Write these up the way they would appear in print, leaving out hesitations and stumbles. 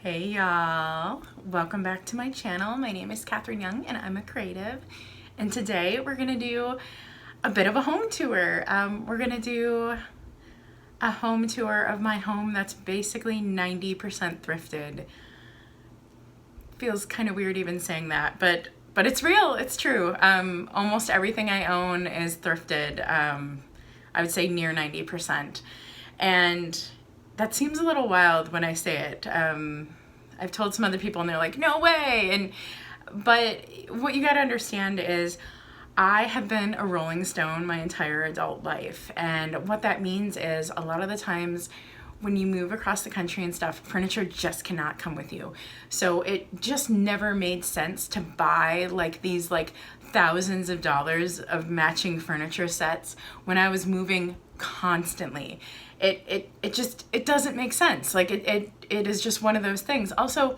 Hey y'all, welcome back to my channel. My name is Katherine Young and I'm a creative, and today we're gonna do a bit of a home tour. We're gonna do a home tour of my home that's basically 90% thrifted. Feels kind of weird even saying that, but it's real, it's true. Almost everything I own is thrifted. I would say near 90%. And that seems a little wild when I say it. I've told some other people and they're like, no way. But what you got to understand is I have been a Rolling Stone my entire adult life. And what that means is a lot of the times when you move across the country and stuff, furniture just cannot come with you. So it just never made sense to buy like these thousands of dollars of matching furniture sets when I was moving constantly. It doesn't make sense. It is just one of those things. Also,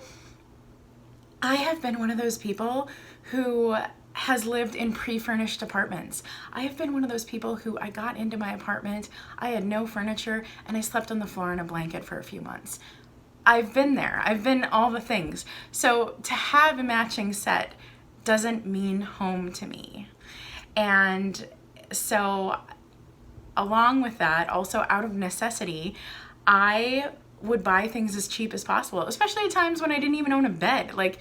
I have been one of those people who has lived in pre-furnished apartments. I have been one of those people who I got into my apartment, I had no furniture, and I slept on the floor in a blanket for a few months. I've been there. I've been all the things. So to have a matching set doesn't mean home to me. And so along with that, also out of necessity, I would buy things as cheap as possible, especially at times when I didn't even own a bed. Like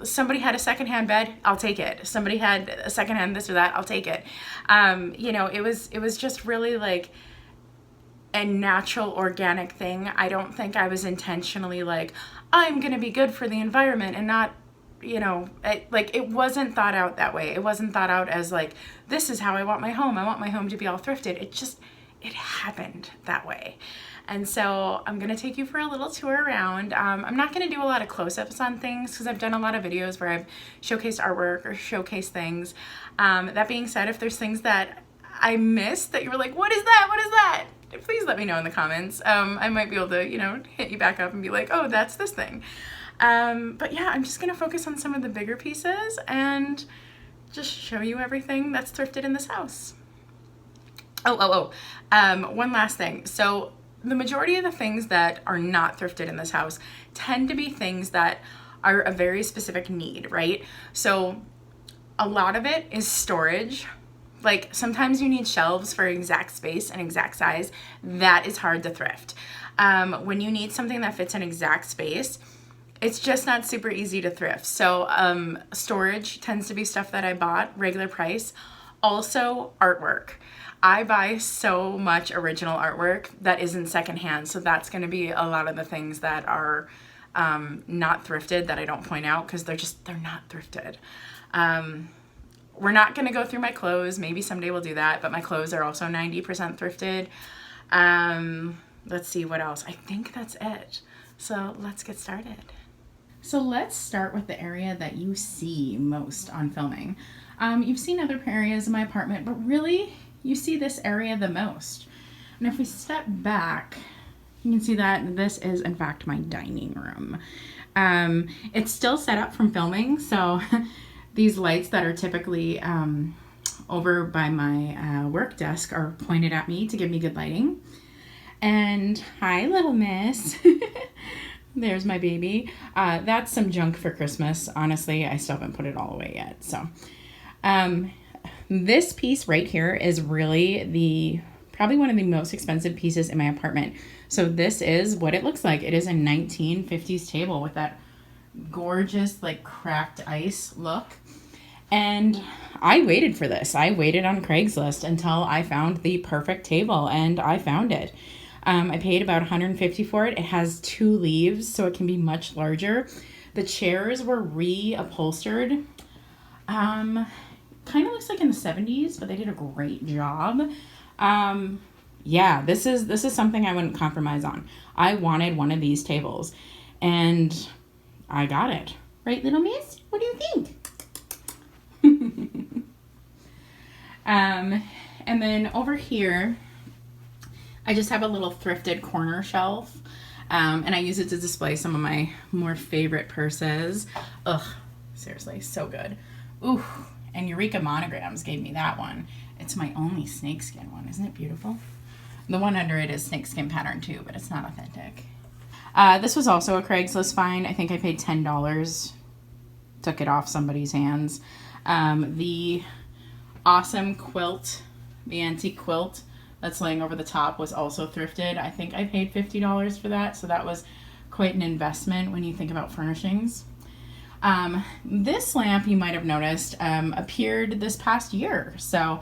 somebody had a secondhand bed, I'll take it. Somebody had a secondhand this or that, I'll take it. It was just really like a natural, organic thing. I don't think I was intentionally like, I'm gonna be good for the environment and not, it wasn't thought out that way. It wasn't thought out as like, this is how I want my home. I want my home to be all thrifted. It happened that way. And so I'm gonna take you for a little tour around. I'm not gonna do a lot of close-ups on things because I've done a lot of videos where I've showcased artwork or showcased things. That being said, if there's things that I missed that you were like, what is that? What is that? Please let me know in the comments. I might be able to, hit you back up and be like, oh, that's this thing. But yeah, I'm just gonna focus on some of the bigger pieces and just show you everything that's thrifted in this house. One last thing. So the majority of the things that are not thrifted in this house tend to be things that are a very specific need, right? So a lot of it is storage. Like sometimes you need shelves for exact space and exact size. That is hard to thrift. When you need something that fits an exact space, it's just not super easy to thrift. So storage tends to be stuff that I bought, regular price. Also artwork. I buy so much original artwork that isn't secondhand. So that's gonna be a lot of the things that are not thrifted that I don't point out because they're not thrifted. We're not gonna go through my clothes. Maybe someday we'll do that, but my clothes are also 90% thrifted. Let's see what else. I think that's it. So let's get started. So let's start with the area that you see most on filming. You've seen other areas in my apartment, but really you see this area the most. And if we step back, you can see that this is in fact my dining room. It's still set up from filming, so these lights that are typically over by my work desk are pointed at me to give me good lighting. And hi, little miss. There's my baby. That's some junk for Christmas. Honestly, I still haven't put it all away yet. So this piece right here is really probably one of the most expensive pieces in my apartment. So this is what it looks like. It is a 1950s table with that gorgeous like cracked ice look. And I waited for this. I waited on Craigslist until I found the perfect table, and I found it. I paid about $150 for it. It has 2 leaves, so it can be much larger. The chairs were reupholstered. Kind of looks like in the 70s, but they did a great job. Yeah, this is something I wouldn't compromise on. I wanted one of these tables, and I got it. Right, little miss? What do you think? And then over here, I just have a little thrifted corner shelf, and I use it to display some of my more favorite purses. Ugh, seriously, so good. Ooh, and Eureka Monograms gave me that one. It's my only snakeskin one. Isn't it beautiful? The one under it is snakeskin pattern too, but it's not authentic. This was also a Craigslist find. I think I paid $10. Took it off somebody's hands. The awesome quilt, the antique quilt that's laying over the top, was also thrifted. I think I paid $50 for that, so that was quite an investment when you think about furnishings. This lamp, you might have noticed, appeared this past year. So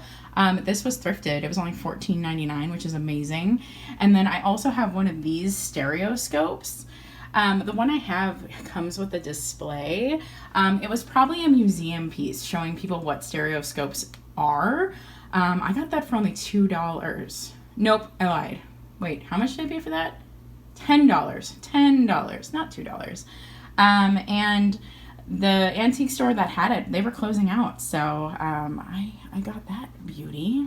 this was thrifted. It was only $14.99, which is amazing. And then I also have one of these stereoscopes. The one I have comes with a display. It was probably a museum piece showing people what stereoscopes are. I got that for only $2. Nope, I lied. Wait, how much did I pay for that? $10. $10, not $2. And the antique store that had it, they were closing out. So I got that beauty.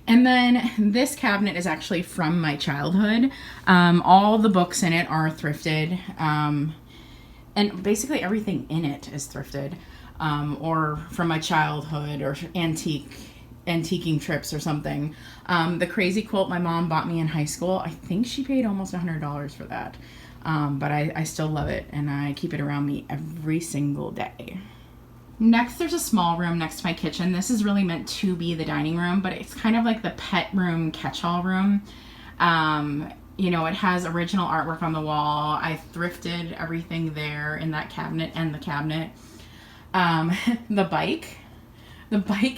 And then this cabinet is actually from my childhood. All the books in it are thrifted. And basically everything in it is thrifted. Or from my childhood, or antiquing trips or something. The crazy quilt my mom bought me in high school, I think she paid almost $100 for that. But I still love it, and I keep it around me every single day. Next, there's a small room next to my kitchen. This is really meant to be the dining room, but it's kind of like the pet room, catch-all room. You know, it has original artwork on the wall. I thrifted everything there in that cabinet and the cabinet. The bike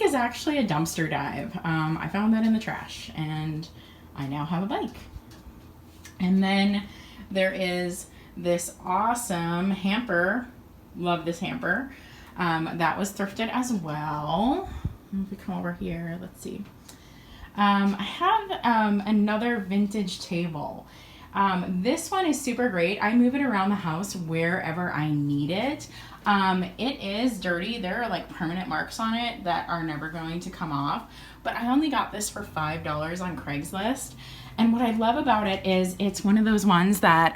is actually a dumpster dive. I found that in the trash, and I now have a bike. And then there is this awesome hamper. Love this hamper. That was thrifted as well. If we come over here, let's see. I have another vintage table. This one is super great. I move it around the house wherever I need it. It is dirty. There are like permanent marks on it that are never going to come off. But I only got this for $5 on Craigslist. And what I love about it is it's one of those ones that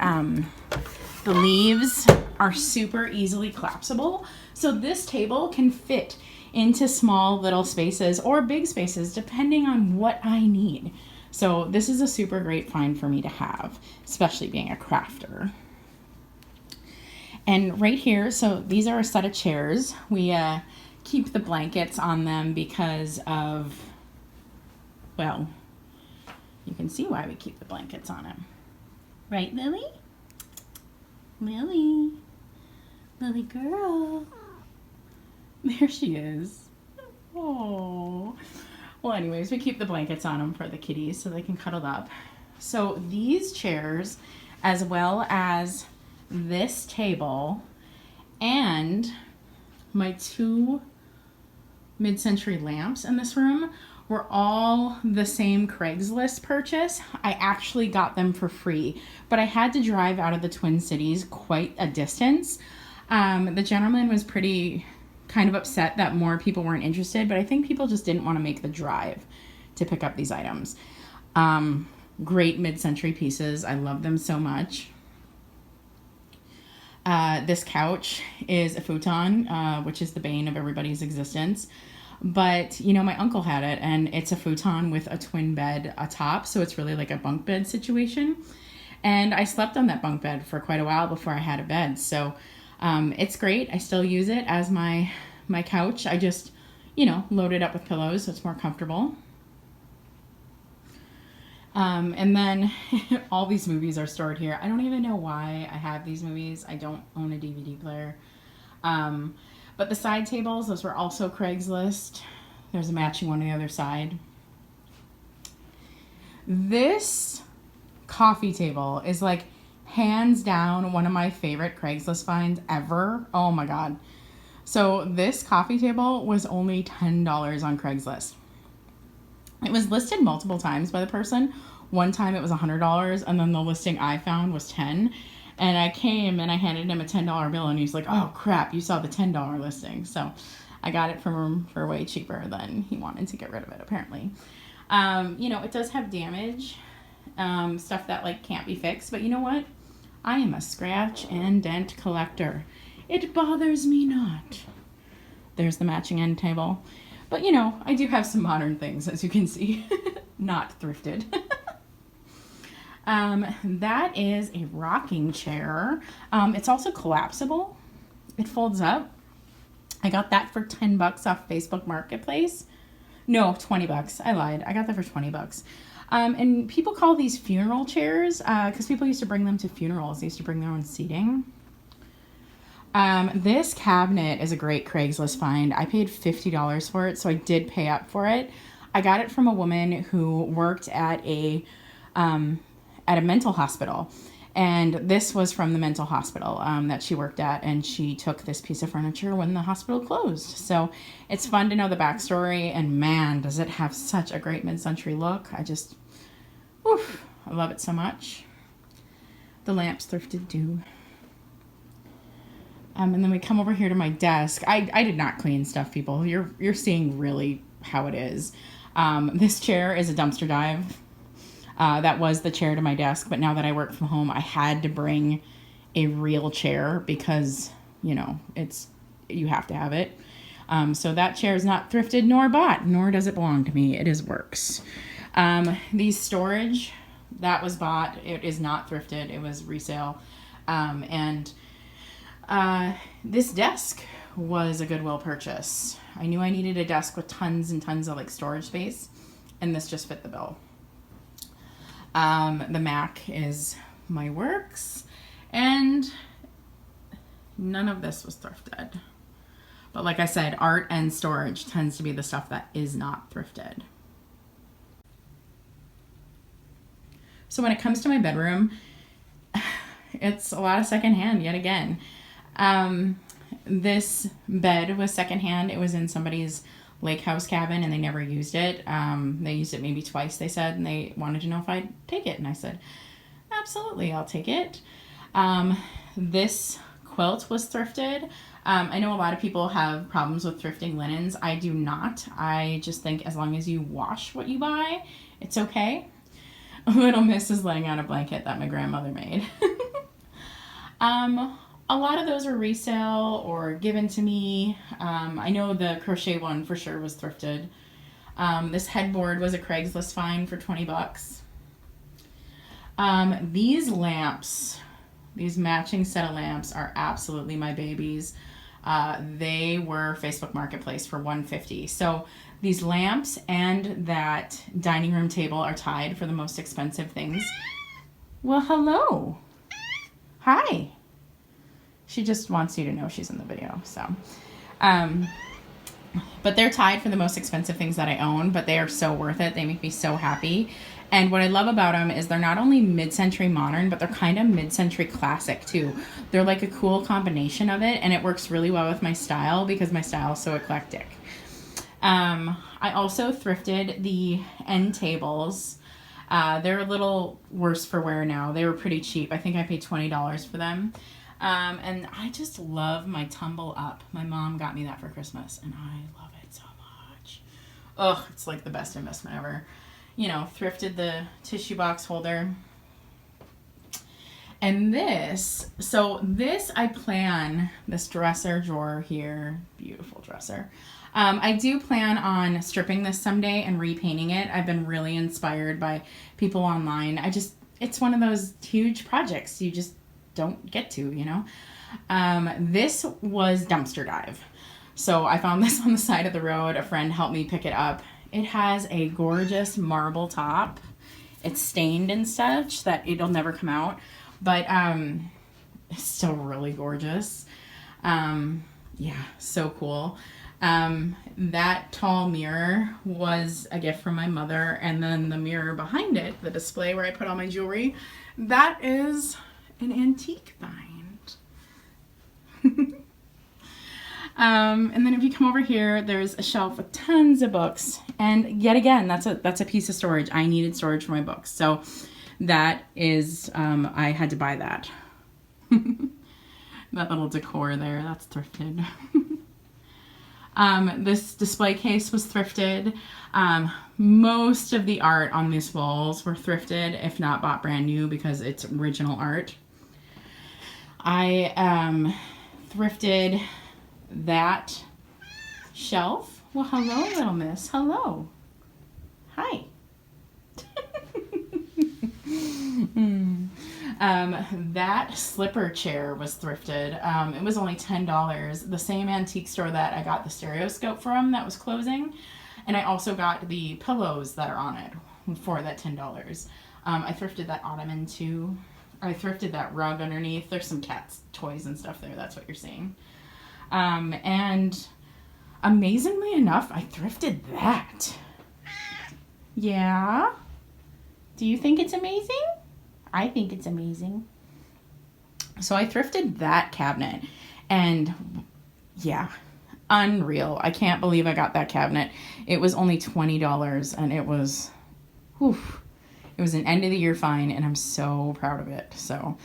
the leaves are super easily collapsible. So this table can fit into small little spaces or big spaces depending on what I need. So this is a super great find for me to have, especially being a crafter. And right here, so these are a set of chairs. We keep the blankets on them because of, well, you can see why we keep the blankets on them. Right, Lily? Lily. Lily girl. There she is. Oh. Well, anyways, we keep the blankets on them for the kitties so they can cuddle up. So these chairs, as well as this table and my two mid-century lamps in this room, were all the same Craigslist purchase. I actually got them for free, but I had to drive out of the Twin Cities quite a distance. The gentleman was pretty kind of upset that more people weren't interested, but I think people just didn't want to make the drive to pick up these items. Great mid-century pieces. I love them so much. This couch is a futon, which is the bane of everybody's existence. But, you know, my uncle had it, and it's a futon with a twin bed atop, so it's really like a bunk bed situation. And I slept on that bunk bed for quite a while before I had a bed, so it's great. I still use it as my couch. I just, you know, load it up with pillows so it's more comfortable. And then all these movies are stored here. I don't even know why I have these movies. I don't own a DVD player. But the side tables, those were also Craigslist. There's a matching one on the other side. This coffee table is like hands down one of my favorite Craigslist finds ever. Oh my God. So this coffee table was only $10 on Craigslist. It was listed multiple times by the person. One time it was $100, and then the listing I found was $10. And I came and I handed him a $10 bill, and he's like, "Oh crap, you saw the $10 listing." So I got it from him for way cheaper than he wanted to get rid of it, apparently. You know, it does have damage, stuff that like can't be fixed, but you know what? I am a scratch and dent collector. It bothers me not. There's the matching end table. But you know, I do have some modern things, as you can see, not thrifted. That is a rocking chair. It's also collapsible. It folds up. I got that for 10 bucks off Facebook Marketplace. No, 20 bucks. I lied. I got that for 20 bucks. And people call these funeral chairs because people used to bring them to funerals. They used to bring their own seating. This cabinet is a great Craigslist find. I paid $50 for it, so I did pay up for it. I got it from a woman who worked at a mental hospital. And this was from the mental hospital that she worked at, and she took this piece of furniture when the hospital closed. So it's fun to know the backstory, and man, does it have such a great mid-century look. I love it so much. The lamps thrifted too. And then we come over here to my desk. I did not clean stuff, people. You're seeing really how it is. This chair is a dumpster dive. That was the chair to my desk, but now that I work from home, I had to bring a real chair because, you have to have it. So that chair is not thrifted nor bought, nor does it belong to me. It is works. These storage, that was bought. It is not thrifted. It was resale. This desk was a Goodwill purchase. I knew I needed a desk with tons and tons of storage space, and this just fit the bill. The Mac is my works, and none of this was thrifted. But like I said, art and storage tends to be the stuff that is not thrifted. So when it comes to my bedroom, it's a lot of secondhand yet again. This bed was secondhand. It was in somebody's lake house cabin and they never used it. They used it maybe twice, they said, and they wanted to know if I'd take it. And I said, absolutely, I'll take it. This quilt was thrifted. I know a lot of people have problems with thrifting linens. I do not. I just think as long as you wash what you buy, it's okay. Little Miss is laying on a blanket that my grandmother made. A lot of those are resale or given to me. I know the crochet one for sure was thrifted. This headboard was a Craigslist find for 20 bucks. These lamps, these matching set of lamps are absolutely my babies. They were Facebook Marketplace for $150. So these lamps and that dining room table are tied for the most expensive things. Well, hello. Hi. She just wants you to know she's in the video, so. But they're tied for the most expensive things that I own, but they are so worth it. They make me so happy. And what I love about them is they're not only mid-century modern, but they're kind of mid-century classic too. They're like a cool combination of it, and it works really well with my style because my style is so eclectic. I also thrifted the end tables. They're a little worse for wear now. They were pretty cheap. I think I paid $20 for them. And I just love my tumble up. My mom got me that for Christmas, and I love it so much. Ugh, it's like the best investment ever. Thrifted the tissue box holder. And this I plan, this dresser drawer here, beautiful dresser. I do plan on stripping this someday and repainting it. I've been really inspired by people online. It's one of those huge projects you just don't get to, This was dumpster dive. So I found this on the side of the road. A friend helped me pick it up. It has a gorgeous marble top. It's stained and such that it'll never come out, but it's still really gorgeous. Yeah, so cool. That tall mirror was a gift from my mother, and then the mirror behind it, the display where I put all my jewelry, that is an antique find. And then if you come over here, there's a shelf with tons of books, and yet again, that's a piece of storage. I needed storage for my books, so that is I had to buy that. That little decor there, that's thrifted. This display case was thrifted. Most of the art on these walls were thrifted, if not bought brand new, because it's original art. I thrifted that shelf. Well, hello, Little Miss. Hello. Hi. That slipper chair was thrifted. It was only $10. The same antique store that I got the stereoscope from that was closing. And I also got the pillows that are on it for that $10. I thrifted that ottoman too. I thrifted that rug underneath. There's some cat's toys and stuff there. That's what you're seeing. And amazingly enough, I thrifted that. Yeah? Do you think it's amazing? I think it's amazing. So I thrifted that cabinet, and yeah, unreal. I can't believe I got that cabinet. It was only $20, and it was, whew, it was an end of the year find, and I'm so proud of it. So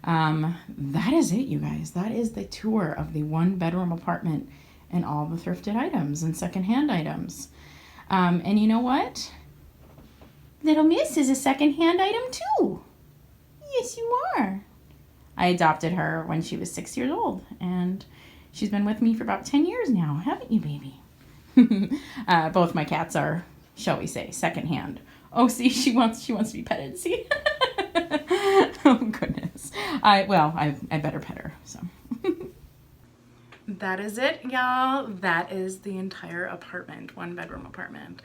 that is it, you guys. That is the tour of the 1-bedroom apartment and all the thrifted items and secondhand items. And you know what? Little Miss is a secondhand item too. Yes, you are. I adopted her when she was 6 years old, and she's been with me for about 10 years now, haven't you, baby? Both my cats are, shall we say, secondhand. Oh, see, she wants to be petted. See? Oh goodness. I better pet her. So. That is it, y'all. That is the entire apartment, 1-bedroom apartment.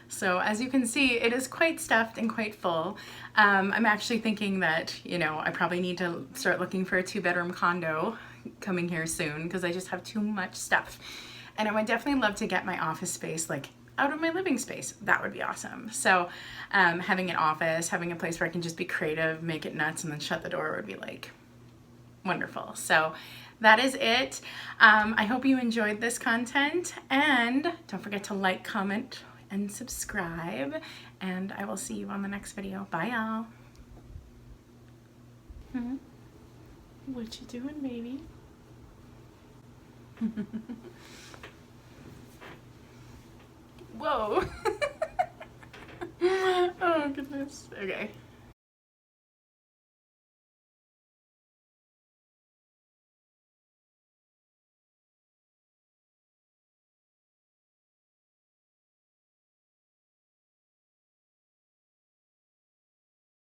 So as you can see, it is quite stuffed and quite full. I'm actually thinking that, you know, I probably need to start looking for a 2-bedroom condo coming here soon because I just have too much stuff. And I would definitely love to get my office space like out of my living space. That would be awesome. So having an office, having a place where I can just be creative, make it nuts, and then shut the door would be like wonderful. So that is it. I hope you enjoyed this content, and don't forget to like, comment, and subscribe, and I will see you on the next video. Bye, y'all. What you doing, baby? Whoa. Oh, goodness. Okay.